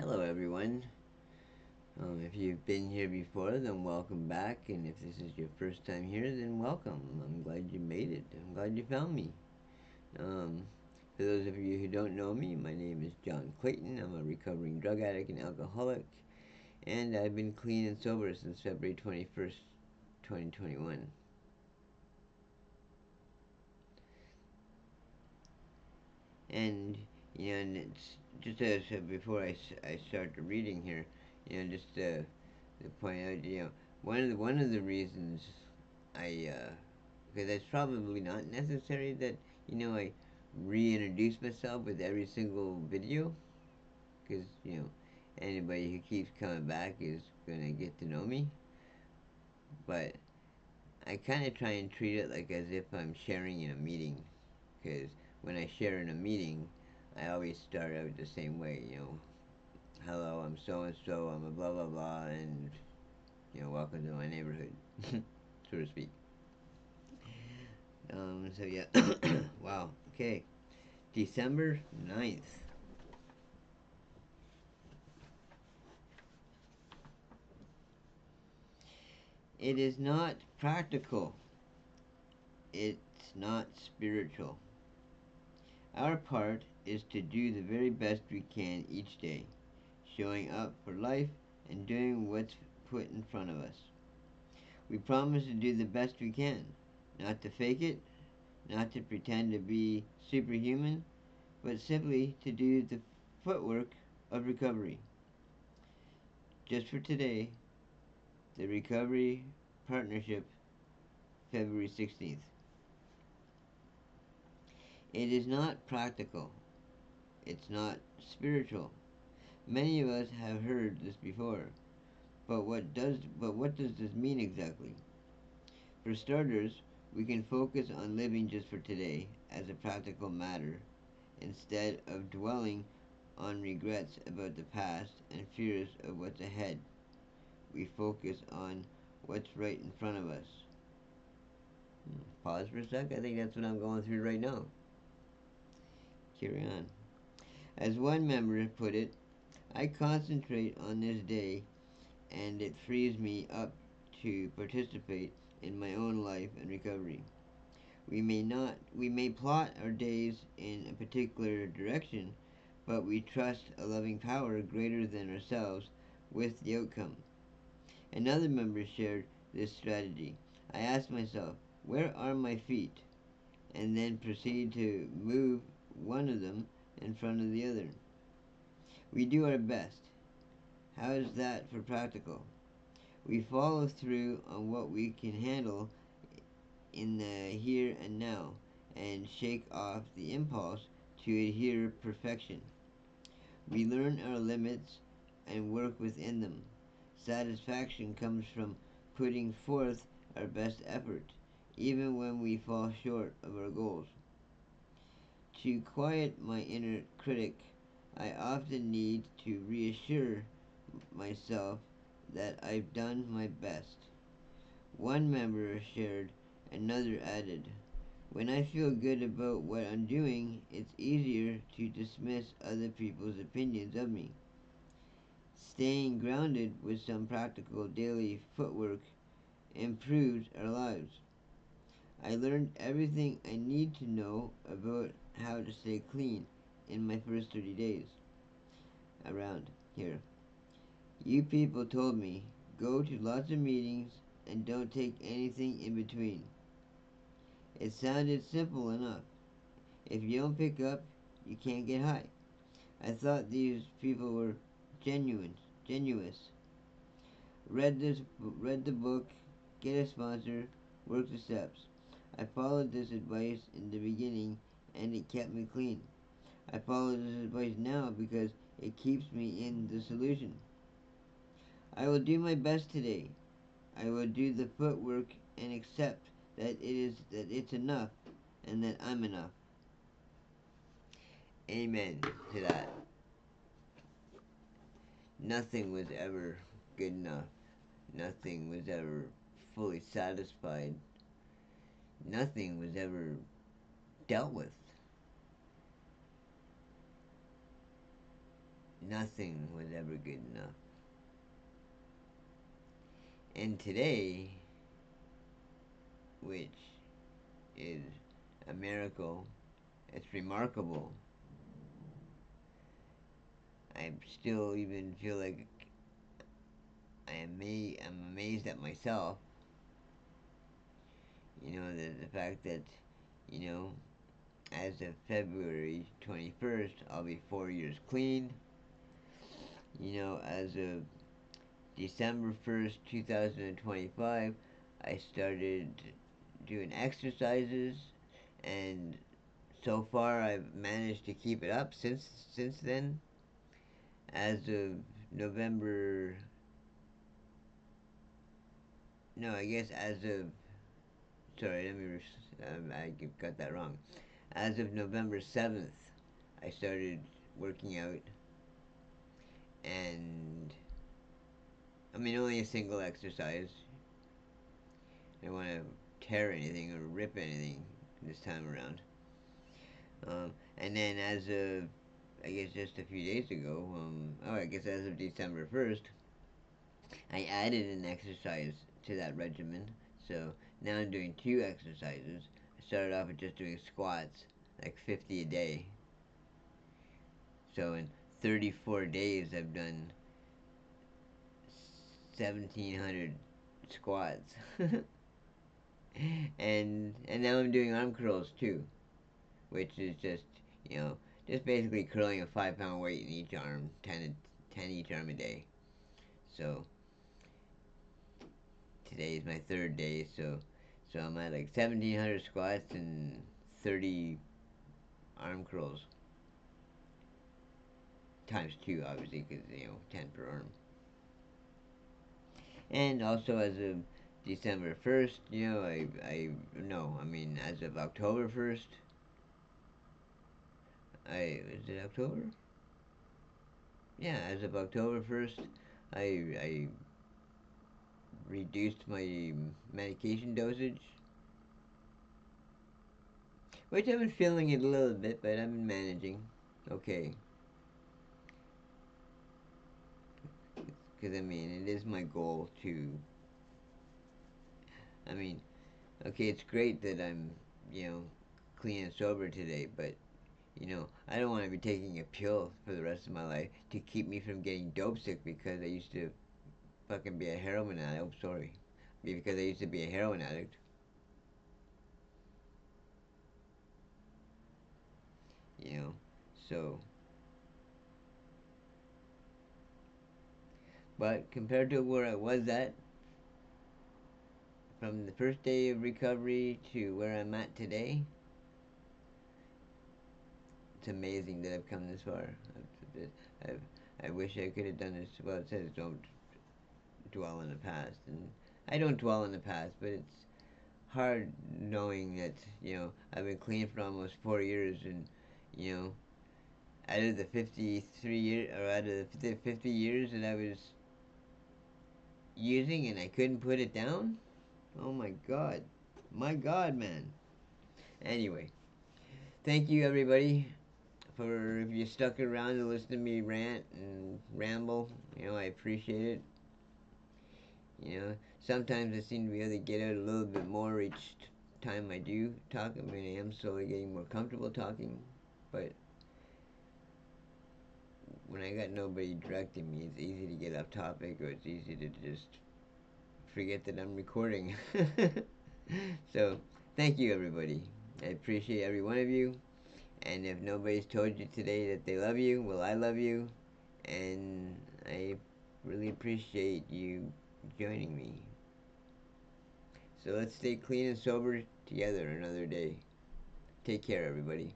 Hello, everyone. If you've been here before, then welcome back. And if this is your first time here, then welcome. I'm glad you made it. I'm glad you found me. Um, for those of you who don't know me, my name is John Clayton. I'm a recovering drug addict and alcoholic. And I've been clean and sober since February 21st, 2021. And, and it's just as before I start the reading here, just to point out, one of the reasons I because it's probably not necessary that I reintroduce myself with every single video, because anybody who keeps coming back is gonna get to know me. But I kind of try and treat it like as if I'm sharing in a meeting, because when I share in a meeting, I always start out the same way. Hello, I'm so and so. I'm a blah blah blah, and welcome to my neighborhood, so to speak. So yeah, wow. Okay, December 9th. It is not practical. It's not spiritual. Our part is to do the very best we can each day, showing up for life and doing what's put in front of us. We promise to do the best we can, not to fake it, not to pretend to be superhuman, but simply to do the footwork of recovery. Just for today, the Recovery Partnership, February 16th. It is not practical. It's not spiritual. Many of us have heard this before, but what does this mean exactly? For starters, we can focus on living just for today as a practical matter instead of dwelling on regrets about the past and fears of what's ahead. We focus on what's right in front of us. Pause for a sec. I think that's what I'm going through right now. Carry on. As one member put it, I concentrate on this day and it frees me up to participate in my own life and recovery. We may plot our days in a particular direction, but we trust a loving power greater than ourselves with the outcome. Another member shared this strategy. I asked myself, where are my feet? And then proceed to move one of them in front of the other. We do our best. How is that for practical? We follow through on what we can handle in the here and now and shake off the impulse to adhere perfection. We learn our limits and work within them. Satisfaction comes from putting forth our best effort, even when we fall short of our goals. To quiet my inner critic, I often need to reassure myself that I've done my best. One member shared, another added, when I feel good about what I'm doing, it's easier to dismiss other people's opinions of me. Staying grounded with some practical daily footwork improves our lives. I learned everything I need to know about how to stay clean in my first 30 days around here. You people told me, go to lots of meetings and don't take anything in between. It sounded simple enough. If you don't pick up, you can't get high. I thought these people were genuine. Read the book, get a sponsor, work the steps. I followed this advice in the beginning and it kept me clean. I follow this advice now because it keeps me in the solution. I will do my best today. I will do the footwork and accept that it's enough and that I'm enough. Amen to that. Nothing was ever good enough. Nothing was ever fully satisfied. Nothing was ever dealt with. Nothing was ever good enough. And today, which is a miracle, it's remarkable. I still even feel like I'm amazed at myself. The fact that, you know, as of February 21st, I'll be 4 years clean. As of December 1st, 2025, I started doing exercises, and so far I've managed to keep it up since then. As of November, no, I guess as of sorry, I got that wrong. As of November 7th, I started working out, and I mean only a single exercise. I don't want to tear anything or rip anything this time around. And then as of, I guess just a few days ago, I guess as of December 1st, I added an exercise to that regimen. So now I'm doing two exercises. I started off with just doing squats, like 50 a day. So in 34 days, I've done 1,700 squats. And now I'm doing arm curls too, which is you know just basically curling a 5 pound weight in each arm, 10 each arm a day. So today is my third day, so I'm at like 1,700 squats and 30 arm curls times two, obviously, because 10 per arm. And also as of December 1st, I no, I mean as of October 1st, I is it October? Yeah, as of October 1st, I reduced my medication dosage, which I've been feeling it a little bit, but I've been managing. Okay, because I mean, it is my goal to. I mean, okay, it's great that I'm, you know, clean and sober today, but I don't want to be taking a pill for the rest of my life to keep me from getting dope sick because I used to fucking be a heroin addict. Oh, sorry, because I used to be a heroin addict. You know, so but compared to where I was at from the first day of recovery to where I'm at today, it's amazing that I've come this far. I've, I wish I could have done this. Well, it says don't dwell in the past, and I don't dwell in the past, but it's hard knowing that I've been clean for almost 4 years, and you know out of the 53 years or out of the 50 years that I was using and I couldn't put it down. Oh my god, man. Anyway, thank you everybody for if you stuck around to listen to me rant and ramble. I appreciate it. Sometimes I seem to be able to get out a little bit more each time I do talk. I mean, I am slowly getting more comfortable talking, but when I got nobody directing me, it's easy to get off topic, or it's easy to just forget that I'm recording. So, thank you, everybody. I appreciate every one of you. And if nobody's told you today that they love you, well, I love you. And I really appreciate you joining me. So let's stay clean and sober together another day. Take care, everybody.